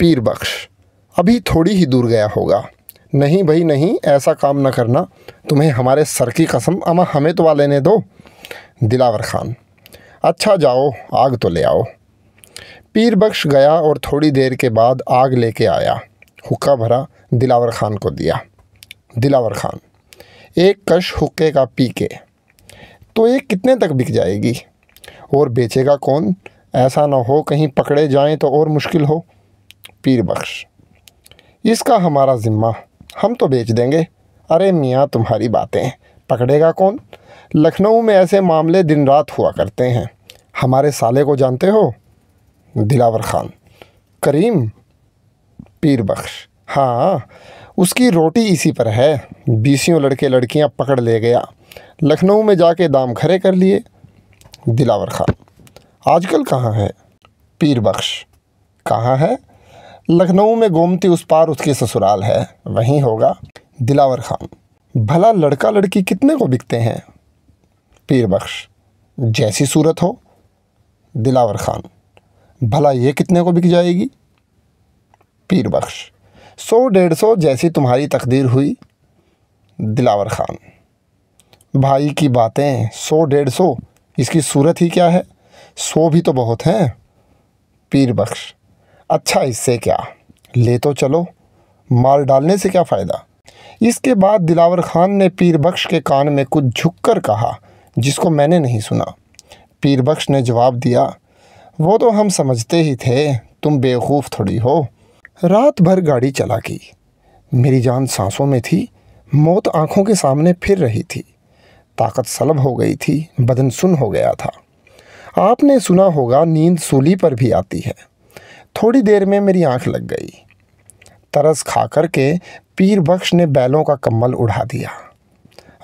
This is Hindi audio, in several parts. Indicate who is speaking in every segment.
Speaker 1: पीर बख्श, अभी थोड़ी ही दूर गया होगा। नहीं भाई नहीं, ऐसा काम न करना, तुम्हें हमारे सर की कसम, अमा हमें तो लेने दो। दिलावर खान, अच्छा जाओ आग तो ले आओ। पीर बख्श गया और थोड़ी देर के बाद आग लेके आया। हुक्का भरा, दिलावर खान को दिया। दिलावर खान, एक कश हुक्के का पी के। तो ये कितने तक बिक जाएगी और बेचेगा कौन? ऐसा ना हो कहीं पकड़े जाएं तो और मुश्किल हो। पीर बख्श, इसका हमारा ज़िम्मा, हम तो बेच देंगे। अरे मियाँ तुम्हारी बातें, पकड़ेगा कौन? लखनऊ में ऐसे मामले दिन रात हुआ करते हैं। हमारे साले को जानते हो? दिलावर खान, करीम? पीर बख्श, हाँ, उसकी रोटी इसी पर है। 20 लड़के लड़कियां पकड़ ले गया, लखनऊ में जाके दाम खरे कर लिए। दिलावर खान, आजकल कहाँ है? पीर बख्श, कहाँ है? लखनऊ में गोमती उस पार उसकी ससुराल है, वहीं होगा। दिलावर खान, भला लड़का लड़की कितने को बिकते हैं? पीर बख्श, जैसी सूरत हो। दिलावर खान, भला ये कितने को बिक जाएगी? पीर बख्श, 100-150 जैसी तुम्हारी तकदीर हुई। दिलावर खान, भाई की बातें, 100-150, इसकी सूरत ही क्या है? 100 भी तो बहुत हैं। पीर बख्श, अच्छा इससे क्या, ले तो चलो, माल डालने से क्या फ़ायदा? इसके बाद दिलावर खान ने पीर बख्श के कान में कुछ झुककर कहा जिसको मैंने नहीं सुना। पीर बख्श ने जवाब दिया, वो तो हम समझते ही थे, तुम बेवकूफ़ थोड़ी हो। रात भर गाड़ी चला की, मेरी जान सांसों में थी, मौत आंखों के सामने फिर रही थी, ताकत सलब हो गई थी, बदन सुन हो गया था। आपने सुना होगा नींद सूली पर भी आती है। थोड़ी देर में मेरी आंख लग गई। तरस खा कर के पीर बख्श ने बैलों का कम्बल उड़ा दिया।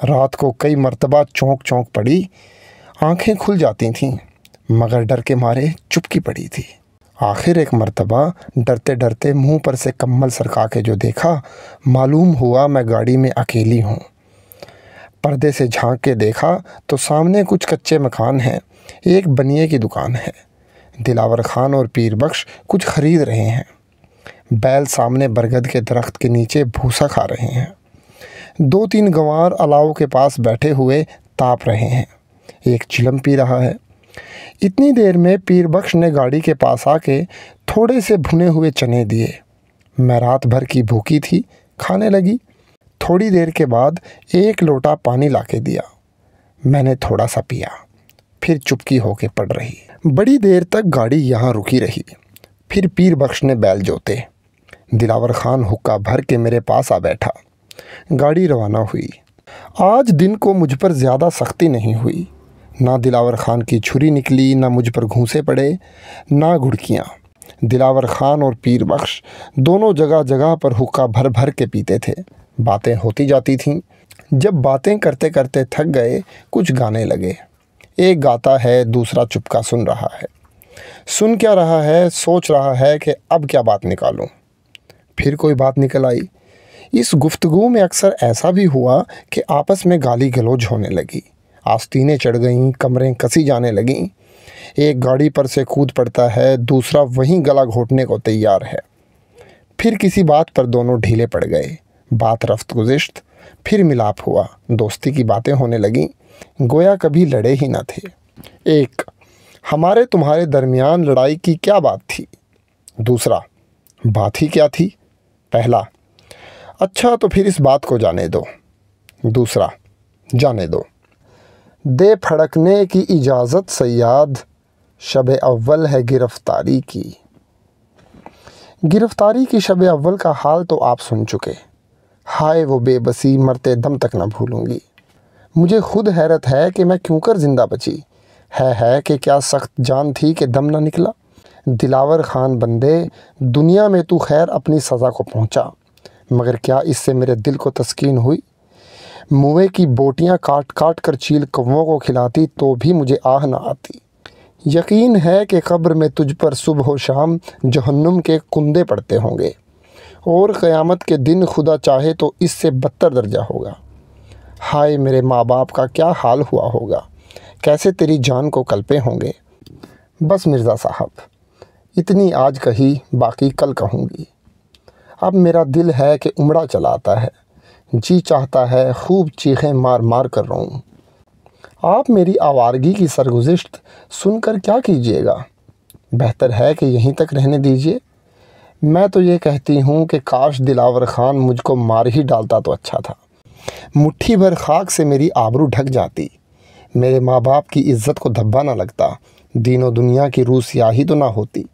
Speaker 1: रात को कई मर्तबा चौंक चौंक पड़ी, आंखें खुल जाती थीं, मगर डर के मारे चुपकी पड़ी थी। आखिर एक मर्तबा डरते डरते मुंह पर से कम्बल सरका के जो देखा, मालूम हुआ मैं गाड़ी में अकेली हूँ। पर्दे से झांक के देखा तो सामने कुछ कच्चे मकान हैं, एक बनिए की दुकान है। दिलावर खान और पीर बख्श कुछ ख़रीद रहे हैं। बैल सामने बरगद के दरख्त के नीचे भूसा खा रहे हैं। 2-3 गंवार अलाव के पास बैठे हुए ताप रहे हैं। एक चिलम पी रहा है। इतनी देर में पीर बख्श ने गाड़ी के पास आके थोड़े से भुने हुए चने दिए। मैं रात भर की भूखी थी, खाने लगी। थोड़ी देर के बाद एक लोटा पानी लाके दिया। मैंने थोड़ा सा पिया, फिर चुपकी होके पड़ रही। बड़ी देर तक गाड़ी यहाँ रुकी रही। फिर पीर बख्श ने बैल जोते। दिलावर खान हुक्का भर के मेरे पास आ बैठा। गाड़ी रवाना हुई। आज दिन को मुझ पर ज़्यादा सख्ती नहीं हुई। ना दिलावर खान की छुरी निकली, ना मुझ पर घूंसे पड़े, ना घुड़कियाँ। दिलावर खान और पीर बख्श दोनों जगह जगह पर हुक्का भर भर के पीते थे। बातें होती जाती थीं। जब बातें करते करते थक गए, कुछ गाने लगे। एक गाता है, दूसरा चुपका सुन रहा है। सुन क्या रहा है, सोच रहा है कि अब क्या बात निकालूं। फिर कोई बात निकल आई। इस गुफ्तगू में अक्सर ऐसा भी हुआ कि आपस में गाली गलौज होने लगी। आस्तीनें चढ़ गईं, कमरें कसी जाने लगीं। एक गाड़ी पर से कूद पड़ता है, दूसरा वहीं गला घोटने को तैयार है। फिर किसी बात पर दोनों ढीले पड़ गए। बात रफ्त गुज़िश्त, फिर मिलाप हुआ। दोस्ती की बातें होने लगीं, गोया कभी लड़े ही न थे। एक, हमारे तुम्हारे दरमियान लड़ाई की क्या बात थी? दूसरा, बात ही क्या थी? पहला, अच्छा तो फिर इस बात को जाने दो। दूसरा, जाने दो। दे फड़कने की इजाज़त सयाद, शब अव्वल है गिरफ्तारी की। गिरफ्तारी की शब अव्वल का हाल तो आप सुन चुके। हाय वो बेबसी, मरते दम तक न भूलूंगी। मुझे खुद हैरत है कि मैं क्यों कर ज़िंदा बची। है कि क्या सख्त जान थी कि दम न निकला। दिलावर खान बंदे, दुनिया में तू खैर अपनी सज़ा को पहुंचा, मगर क्या इससे मेरे दिल को तस्कीन हुई? मुए की बोटियां काट काट कर चील कौवों को खिलाती तो भी मुझे आह न आती। यकीन है कि कब्र में तुझ पर सुबह व शाम जहन्नुम के कुंदे पड़ते होंगे, और क़यामत के दिन खुदा चाहे तो इससे बदतर दर्जा होगा। हाय मेरे माँ बाप का क्या हाल हुआ होगा, कैसे तेरी जान को कल्पे होंगे। बस मिर्ज़ा साहब, इतनी आज कही बाकी कल कहूँगी। अब मेरा दिल है कि उमड़ा चलाता है, जी चाहता है खूब चीखें मार मार कर रोऊं। आप मेरी आवारगी की सरगुज़िश्त सुनकर क्या कीजिएगा, बेहतर है कि यहीं तक रहने दीजिए। मैं तो ये कहती हूँ कि काश दिलावर खान मुझको मार ही डालता तो अच्छा था। मुट्ठी भर खाक से मेरी आबरू ढक जाती, मेरे माँ बाप की इज़्ज़त को धब्बा ना लगता, दीनों दुनिया की रूह स्याही तो ना होती।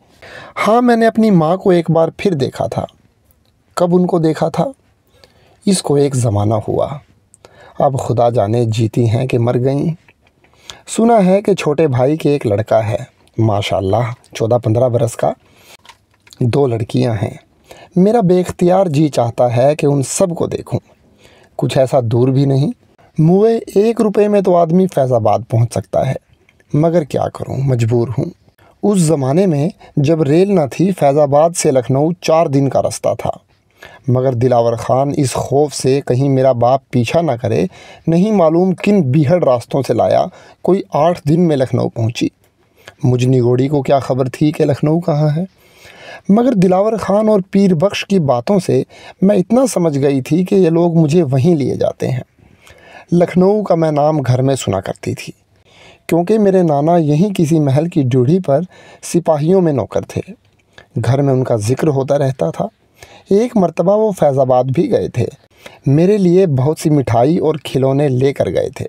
Speaker 1: हाँ, मैंने अपनी माँ को एक बार फिर देखा था। कब उनको देखा था? इसको एक ज़माना हुआ, अब खुदा जाने जीती हैं कि मर गईं। सुना है कि छोटे भाई के एक लड़का है, माशाल्लाह 14-15 बरस का। 2 लड़कियां हैं। मेरा बेख्तियार जी चाहता है कि उन सब को देखूं। कुछ ऐसा दूर भी नहीं, मुए 1 रुपये में तो आदमी फैज़ाबाद पहुंच सकता है, मगर क्या करूं, मजबूर हूं। उस ज़माने में जब रेल न थी, फैज़ाबाद से लखनऊ 4 दिन का रास्ता था, मगर दिलावर खान इस खौफ से कहीं मेरा बाप पीछा ना करे, नहीं मालूम किन बीहड़ रास्तों से लाया, कोई 8 दिन में लखनऊ पहुंची। मुझ निगोड़ी को क्या खबर थी कि लखनऊ कहाँ है, मगर दिलावर खान और पीर बख्श की बातों से मैं इतना समझ गई थी कि ये लोग मुझे वहीं लिए जाते हैं। लखनऊ का मैं नाम घर में सुना करती थी, क्योंकि मेरे नाना यहीं किसी महल की ड्योढ़ी पर सिपाहियों में नौकर थे। घर में उनका जिक्र होता रहता था। एक मर्तबा वो फैज़ाबाद भी गए थे, मेरे लिए बहुत सी मिठाई और खिलौने लेकर गए थे।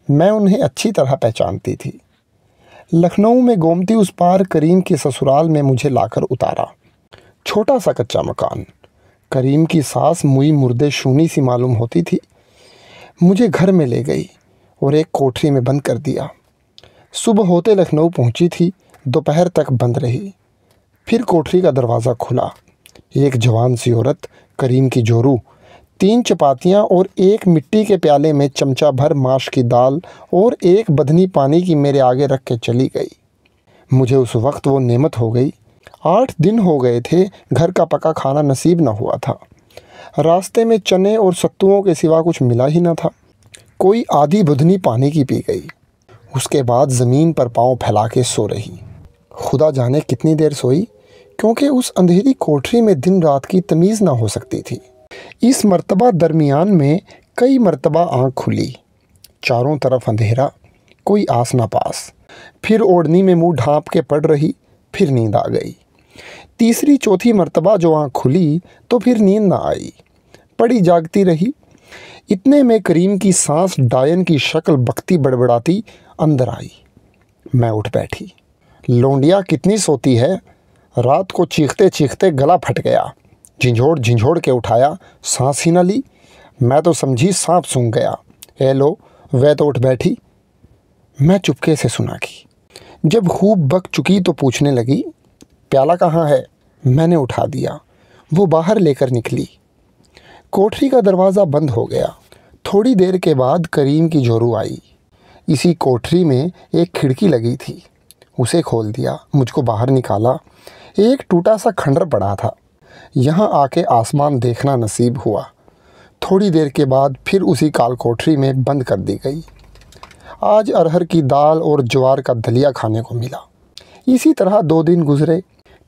Speaker 1: मैं उन्हें अच्छी तरह पहचानती थी। लखनऊ में गोमती उस पार करीम के ससुराल में मुझे लाकर उतारा। छोटा सा कच्चा मकान। करीम की सास मुई मुर्दे शूनी सी मालूम होती थी। मुझे घर में ले गई और एक कोठरी में बंद कर दिया। सुबह होते लखनऊ पहुंची थी, दोपहर तक बंद रही। फिर कोठरी का दरवाज़ा खुला। एक जवान सी औरत, करीम की जोरू, 3 चपातियाँ और एक मिट्टी के प्याले में चमचा भर माश की दाल और एक बदनी पानी की मेरे आगे रख के चली गई। मुझे उस वक्त वो नेमत हो गई। 8 दिन हो गए थे, घर का पका खाना नसीब न हुआ था। रास्ते में चने और सत्तुओं के सिवा कुछ मिला ही न था। कोई आधी बुधनी पानी की पी गई, उसके बाद ज़मीन पर पाँव फैला के सो रही। खुदा जाने कितनी देर सोई, क्योंकि उस अंधेरी कोठरी में दिन रात की तमीज़ ना हो सकती थी। इस मर्तबा दरमियान में कई मर्तबा आँख खुली, चारों तरफ अंधेरा, कोई आस ना पास। फिर ओढ़नी में मुंह ढाँप के पड़ रही, फिर नींद आ गई। तीसरी चौथी मर्तबा जो आँख खुली तो फिर नींद ना आई, पड़ी जागती रही। इतने में करीम की सांस डायन की शक्ल बकती बड़बड़ाती अंदर आई। मैं उठ बैठी। लौंडिया कितनी सोती है, रात को चीखते चीखते गला फट गया। झिंझोड़ झिंझोड़ के उठाया, सांस ही न ली। मैं तो समझी सांप सूंघ गया। ए लो, वह तो उठ बैठी। मैं चुपके से सुना की। जब खूब बक चुकी तो पूछने लगी, प्याला कहाँ है? मैंने उठा दिया। वो बाहर लेकर निकली। कोठरी का दरवाज़ा बंद हो गया। थोड़ी देर के बाद करीम की जोरू आई। इसी कोठरी में एक खिड़की लगी थी, उसे खोल दिया, मुझको बाहर निकाला। एक टूटा सा खंडर पड़ा था, यहाँ आके आसमान देखना नसीब हुआ। थोड़ी देर के बाद फिर उसी काल कोठरी में बंद कर दी गई। आज अरहर की दाल और ज्वार का दलिया खाने को मिला। इसी तरह 2 दिन गुजरे।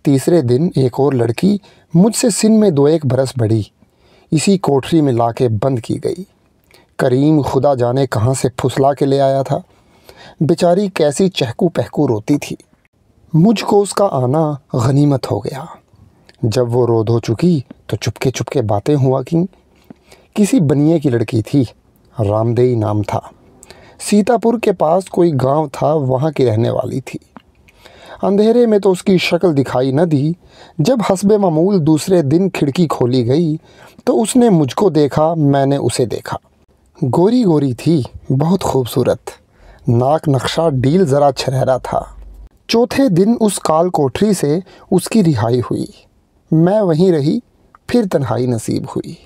Speaker 1: तीसरे दिन एक और लड़की मुझसे सिन में 2-1 बरस बड़ी, इसी कोठरी में लाके बंद की गई। करीम खुदा जाने कहाँ से फुसला के ले आया था। बेचारी कैसी चहकू पहकू रोती थी। मुझको उसका आना गनीमत हो गया। जब वो रो धो चुकी तो चुपके चुपके बातें हुआ की। किसी बनिए की लड़की थी, रामदेई नाम था। सीतापुर के पास कोई गांव था, वहाँ की रहने वाली थी। अंधेरे में तो उसकी शक्ल दिखाई न दी। जब हस्बे मामूल दूसरे दिन खिड़की खोली गई तो उसने मुझको देखा, मैंने उसे देखा। गोरी गोरी थी, बहुत खूबसूरत। नाक नक्शा डील ज़रा छरहरा था। चौथे दिन उस काल कोठरी से उसकी रिहाई हुई। मैं वहीं रही, फिर तन्हाई नसीब हुई।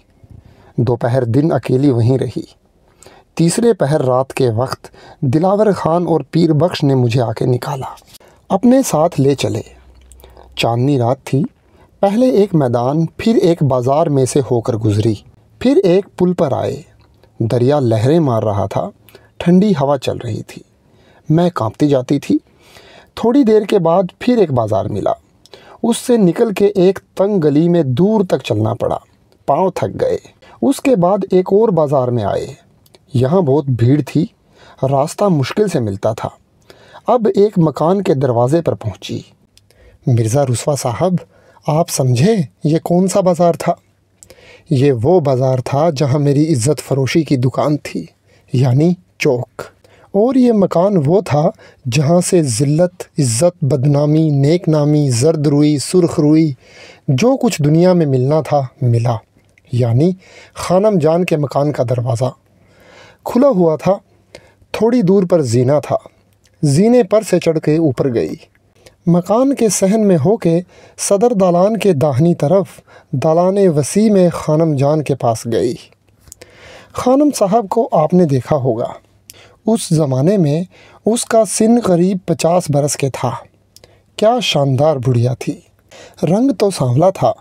Speaker 1: दोपहर दिन अकेली वहीं रही। तीसरे पहर रात के वक्त दिलावर खान और पीर बख्श ने मुझे आके निकाला, अपने साथ ले चले। चांदनी रात थी। पहले एक मैदान, फिर एक बाज़ार में से होकर गुजरी, फिर एक पुल पर आए। दरिया लहरें मार रहा था, ठंडी हवा चल रही थी। मैं कांपती जाती थी। थोड़ी देर के बाद फिर एक बाज़ार मिला, उससे निकल के एक तंग गली में दूर तक चलना पड़ा। पाँव थक गए। उसके बाद एक और बाज़ार में आए। यहाँ बहुत भीड़ थी, रास्ता मुश्किल से मिलता था। अब एक मकान के दरवाज़े पर पहुँची। मिर्ज़ा रुस्वा साहब, आप समझे ये कौन सा बाज़ार था? ये वो बाज़ार था जहाँ मेरी इज़्ज़त फ़रोशी की दुकान थी, यानी चौक। और ये मकान वो था जहाँ से ज़िल्लत, इज़्ज़त, बदनामी, नेक नामी, जर्द रुई, सुर्ख रुई, जो कुछ दुनिया में मिलना था मिला, यानी खानम जान के मकान का दरवाज़ा खुला हुआ था। थोड़ी दूर पर जीना था। जीने पर से चढ़ के ऊपर गई। मकान के सहन में होके सदर दालान के दाहिनी तरफ दालान वसी में खानम जान के पास गई। खानम साहब को आपने देखा होगा। उस ज़माने में उसका सिन करीब 50 बरस के था। क्या शानदार बुढ़िया थी। रंग तो सांवला था,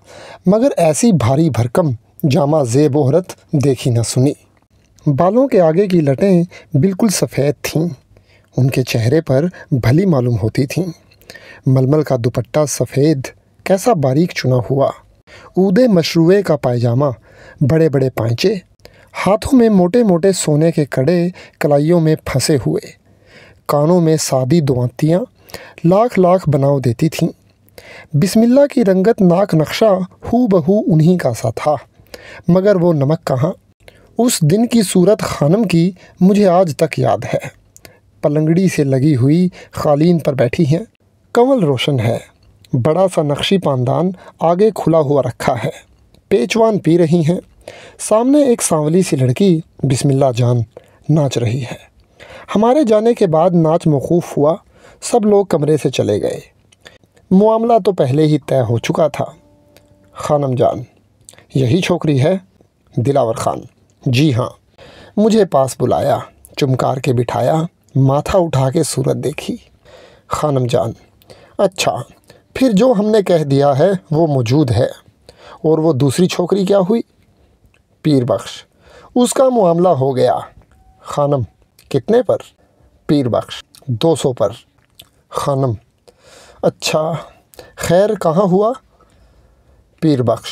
Speaker 1: मगर ऐसी भारी भरकम जामा ज़ेब औरत देखी न सुनी। बालों के आगे की लटें बिल्कुल सफ़ेद थीं। उनके चेहरे पर भली मालूम होती थीं। मलमल का दुपट्टा सफ़ेद, कैसा बारीक चुना हुआ। ऊदे मशरूए का पायजामा, बड़े बड़े पांचे, हाथों में मोटे मोटे सोने के कड़े कलाइयों में फंसे हुए, कानों में सादी दुआतियाँ लाख लाख बनाव देती थीं। बिस्मिल्लाह की रंगत नाक नक्शा हू बहू उन्हीं का सा था, मगर वो नमक कहाँ। उस दिन की सूरत खानम की मुझे आज तक याद है। पलंगड़ी से लगी हुई कालीन पर बैठी हैं। कंवल रोशन है। बड़ा सा नक्शी पानदान आगे खुला हुआ रखा है। पेचवान पी रही हैं। सामने एक सांवली सी लड़की बिस्मिल्लाह जान नाच रही है। हमारे जाने के बाद नाच मौकूफ़ हुआ। सब लोग कमरे से चले गए। मामला तो पहले ही तय हो चुका था। खानम जान, यही छोकरी है? दिलावर खान, जी हाँ। मुझे पास बुलाया, चुमकार के बिठाया, माथा उठा के सूरत देखी। खानम जान, अच्छा, फिर जो हमने कह दिया है वो मौजूद है। और वो दूसरी छोकरी क्या हुई? पीर बख्श, उसका मामला हो गया। खानम, कितने पर? पीर बख्श, 200 पर। खानम, अच्छा, खैर कहाँ हुआ? पीर बख्श,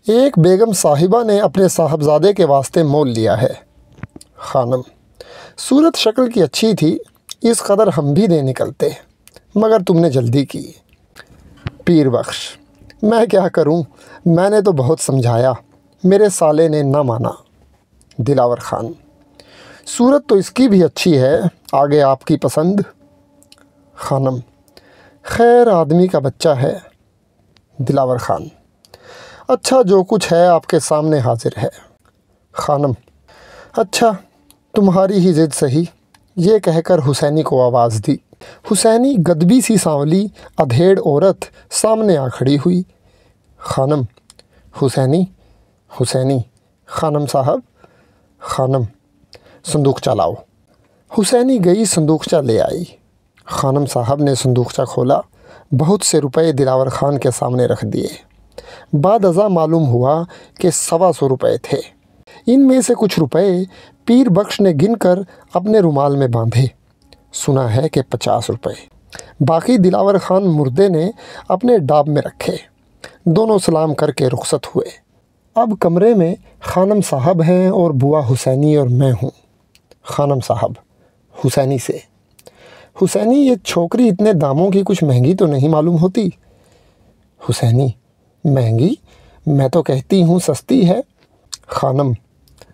Speaker 1: एक बेगम साहिबा ने अपने साहबजादे के वास्ते मोल लिया है। खानम, सूरत शक्ल की अच्छी थी, इस कदर हम भी दे निकलते, मगर तुमने जल्दी की। पीर बख्श, मैं क्या करूं, मैंने तो बहुत समझाया, मेरे साले ने ना माना। दिलावर खान, सूरत तो इसकी भी अच्छी है, आगे आपकी पसंद। खानम, खैर आदमी का बच्चा है। दिलावर खान, अच्छा, जो कुछ है आपके सामने हाजिर है। खानम, अच्छा, तुम्हारी ही ज़िद सही। ये कहकर हुसैनी को आवाज़ दी। हुसैनी गदबी सी सांवली अधेड़ औरत सामने आ खड़ी हुई। खानम, हुसैनी, हुसैनी, खानम साहब। खानम, संदूकचा लाओ। हुसैनी गई, संदूकचा ले आई। खानम साहब ने संदूकचा खोला। बहुत से रुपए दिलावर खान के सामने रख दिए। बाद अज़ा मालूम हुआ कि 125 रुपये थे। इनमें से कुछ रुपए पीर बख्श ने गिनकर अपने रुमाल में बांधे। सुना है कि 50 रुपये। बाकी दिलावर खान मुर्दे ने अपने डाब में रखे। दोनों सलाम करके रुखसत हुए। अब कमरे में खानम साहब हैं और बुआ हुसैनी और मैं हूँ। खानम साहब हुसैनी से, हुसैनी, ये छोकरी इतने दामों की कुछ महंगी तो नहीं मालूम होती? हुसैनी, महंगी? मैं तो कहती हूँ सस्ती है। खानम,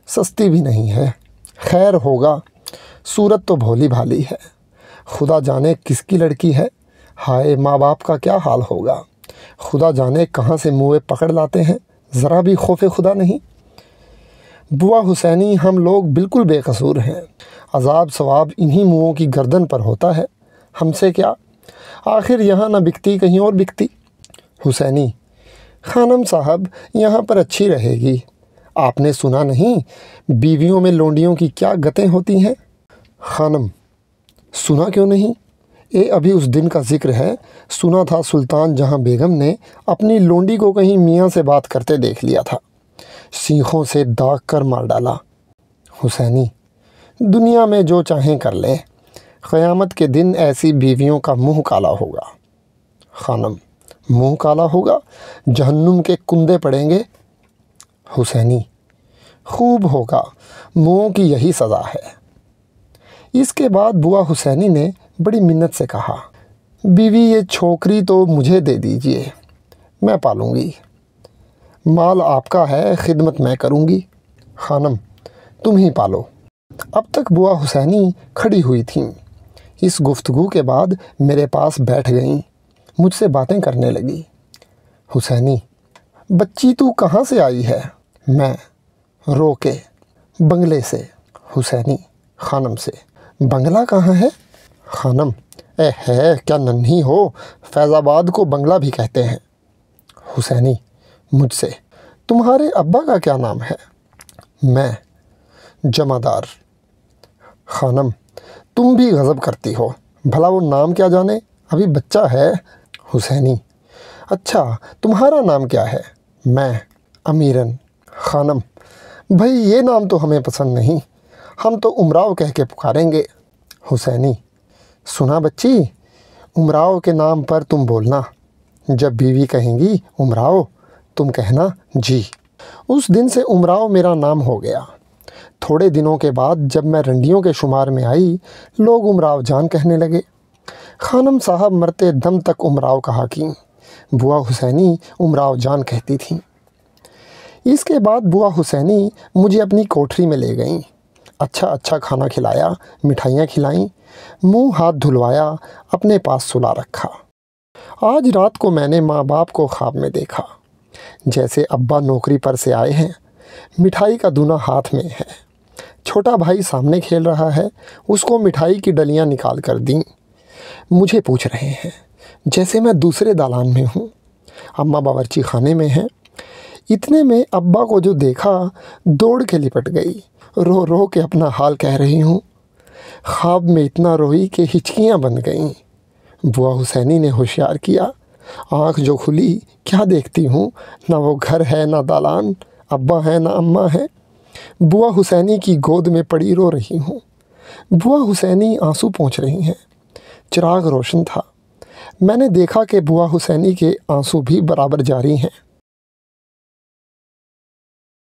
Speaker 1: सस्ती भी नहीं है, खैर होगा। सूरत तो भोली भाली है, खुदा जाने किसकी लड़की है। हाय, माँ बाप का क्या हाल होगा। खुदा जाने कहाँ से मुँह पकड़ लाते हैं, ज़रा भी खौफ खुदा नहीं। बुआ हुसैनी, हम लोग बिल्कुल बेकसूर हैं। अजाब सवाब इन्हीं मुँहों की गर्दन पर होता है, हमसे क्या। आखिर यहाँ न बिकती कहीं और बिकती। हुसैनी, खानम साहब यहाँ पर अच्छी रहेगी। आपने सुना नहीं बीवियों में लोंडियों की क्या गतें होती हैं? खानम, सुना क्यों नहीं। ये अभी उस दिन का जिक्र है। सुना था सुल्तान जहां बेगम ने अपनी लोंडी को कहीं मियाँ से बात करते देख लिया था, सीखों से दाग कर मार डाला। हुसैनी, दुनिया में जो चाहें कर ले, क़यामत के दिन ऐसी बीवियों का मुंह काला होगा। खानम, मुंह काला होगा, जहन्नुम के कुंदे पड़ेंगे। हुसैनी, खूब होगा, मुँह की यही सज़ा है। इसके बाद बुआ हुसैनी ने बड़ी मिन्नत से कहा, बीवी ये छोकरी तो मुझे दे दीजिए, मैं पालूँगी। माल आपका है, खिदमत मैं करूँगी। खानम, तुम ही पालो। अब तक बुआ हुसैनी खड़ी हुई थीं। इस गुफ्तगू के बाद मेरे पास बैठ गईं, मुझसे बातें करने लगी। हुसैनी, बच्ची तू कहाँ से आई है? मैं, रोके, बंगले से। हुसैनी, खानम से, बंगला कहाँ है? खानम, है क्या नन्ही हो, फैज़ाबाद को बंगला भी कहते हैं। हुसैनी, मुझसे, तुम्हारे अब्बा का क्या नाम है? मैं, जमादार। खानम, तुम भी गज़ब करती हो, भला वो नाम क्या जाने, अभी बच्चा है। हुसैनी, अच्छा तुम्हारा नाम क्या है? मैं, अमीरन। खानम, भाई ये नाम तो हमें पसंद नहीं, हम तो उमराव कह के पुकारेंगे। हुसैनी, सुना बच्ची, उमराव के नाम पर तुम बोलना, जब बीवी कहेंगी उमराव तुम कहना जी। उस दिन से उमराव मेरा नाम हो गया। थोड़े दिनों के बाद जब मैं रंडियों के शुमार में आई, लोग उमराव जान कहने लगे। खानम साहब मरते दम तक उमराव कहा कि बुआ हुसैनी उमराव जान कहती थी। इसके बाद बुआ हुसैनी मुझे अपनी कोठरी में ले गईं। अच्छा अच्छा खाना खिलाया, मिठाइयाँ खिलाईं, मुंह हाथ धुलवाया, अपने पास सुला रखा। आज रात को मैंने माँ बाप को ख्वाब में देखा, जैसे अब्बा नौकरी पर से आए हैं, मिठाई का दूना हाथ में है, छोटा भाई सामने खेल रहा है, उसको मिठाई की डलियाँ निकाल कर दी। मुझे पूछ रहे हैं, जैसे मैं दूसरे दालान में हूँ। अम्मा बावर्ची खाने में हैं। इतने में अब्बा को जो देखा, दौड़ के लिपट गई, रो रो के अपना हाल कह रही हूँ। ख्वाब में इतना रोई कि हिचकियाँ बन गईं। बुआ हुसैनी ने होशियार किया, आँख जो खुली, क्या देखती हूँ, ना वो घर है ना दालान, अब्बा है ना अम्मा है। बुआ हुसैनी की गोद में पड़ी रो रही हूँ। बुआ हुसैनी आंसू पोंछ रही हैं। चिराग रोशन था। मैंने देखा कि बुआ हुसैनी के आंसू भी बराबर जारी हैं।